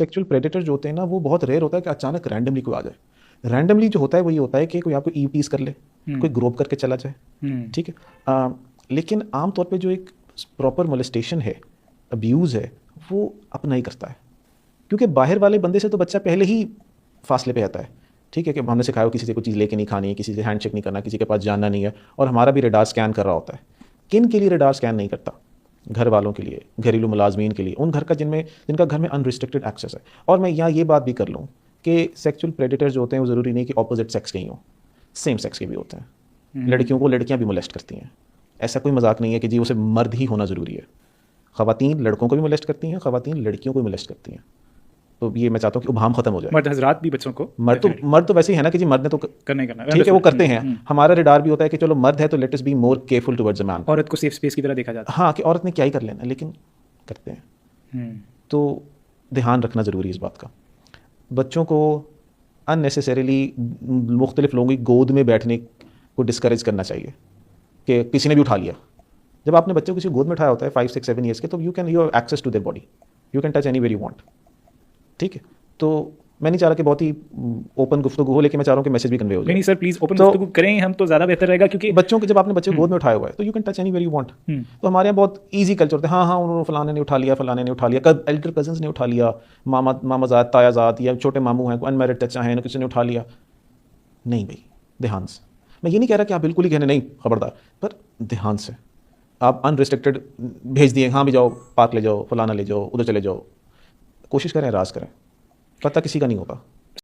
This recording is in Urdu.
ایکچوئل پریڈیٹر جو ہوتے ہیں نا وہ بہت ریئر ہوتا ہے کہ اچانک رینڈملی کوئی آ جائے. رینڈملی جو ہوتا ہے وہ یہ ہوتا ہے کہ کوئی آپ کو ای پیس کر لے, کوئی گروپ کر کے چلا جائے, ٹھیک ہے. لیکن عام طور پہ جو ایک پراپر مولیسٹیشن ہے, ابیوز ہے, وہ اپنا ہی کرتا ہے, کیونکہ باہر والے بندے سے تو بچہ پہلے ہی فاصلے پہ آتا ہے, ٹھیک ہے, کہ ہم نے سکھایا ہو کسی سے کوئی چیز لے کے نہیں کھانی ہے, کسی سے ہینڈ شیک نہیں کرنا, کسی کے پاس جانا نہیں ہے, اور ہمارا بھی ریڈار اسکین کر رہا ہوتا ہے. کن کے لیے ریڈار اسکین نہیں کرتا؟ گھر والوں کے لیے, گھریلو ملازمین کے لیے, ان گھر کا جن کا گھر میں انریسٹرکٹیڈ ایکسیس ہے. اور میں یہاں یہ بات بھی کر لوں کہ سیکچوئل پریڈیٹر جو ہوتے ہیں وہ ضروری نہیں کہ اپوزٹ سیکس کے ہی ہوں, سیم سیکس کے بھی ہوتے ہیں. لڑکیوں کو لڑکیاں بھی مولیسٹ کرتی ہیں, ایسا کوئی مذاق نہیں ہے کہ جی اسے مرد ہی ہونا ضروری ہے. خواتین لڑکوں کو بھی مولیسٹ کرتی ہیں, خواتین لڑکیوں کو بھی مولیسٹ کرتی ہیں. تو یہ میں چاہتا ہوں کہ ابہام ختم ہو جائے. مرد حضرات بھی بچوں کو, مرد تو ویسے ہی ہے نا کہ جی مرد نے تو کرنا ٹھیک ہے وہ کرتے ہیں. ہمارا ریڈار بھی ہوتا ہے کہ چلو مرد ہے تو let us be more careful towards a man. عورت کو سیف اسپیس کی طرح دیکھا جاتا ہے. ہاں کہ عورت نے کیا ہی کر لینا, لیکن کرتے ہیں. تو دھیان رکھنا ضروری ہے اس بات کا. بچوں کو ان نیسیسریلی مختلف لوگوں کی گود میں بیٹھنے کو ڈسکریج کرنا چاہیے کہ کسی نے بھی اٹھا لیا. جب آپ نے بچے کو کسی گود میں اٹھایا ہوتا ہے 5, 6, 7 ایئرس کے, تو you have access to their body, you can touch anywhere you want, ٹھیک ہے. تو میں نہیں چاہ رہا کہ بہت ہی اوپن گفتگو ہو, لیکن میں چاہ رہا ہوں کہ میسج بھی کنوے ہو جائے. نہیں سر پلیز اوپن گفتگو کریں ہم, تو زیادہ بہتر رہے گا, کیونکہ بچوں کے جب آپ نے بچے کو گود میں اٹھایا ہوا ہے تو you can touch anywhere you want. تو ہمارے یہاں بہت ایزی کلچر ہوتا ہے, ہاں ہاں انہوں فلانے نے اٹھا لیا, فلانے نے اٹھا لیا, ایلڈر کزنس نے اٹھا لیا, ماما زاد, تایا زاد, یا چھوٹے ماموں ہیں, انمیرڈ چچا ہیں, کسی نے اٹھا لیا. نہیں بھائی, دھیان سے. میں یہ نہیں کہہ رہا کہ آپ بالکل ہی کہنے نہیں, خبردار, پر دھیان سے. آپ انریسٹرکٹیڈ بھیج دیے, ہاں بھی جاؤ پارک لے جاؤ, فلانا لے جاؤ, ادھر چلے جاؤ. کوشش کریں راز کریں, پتہ کسی کا نہیں ہوتا.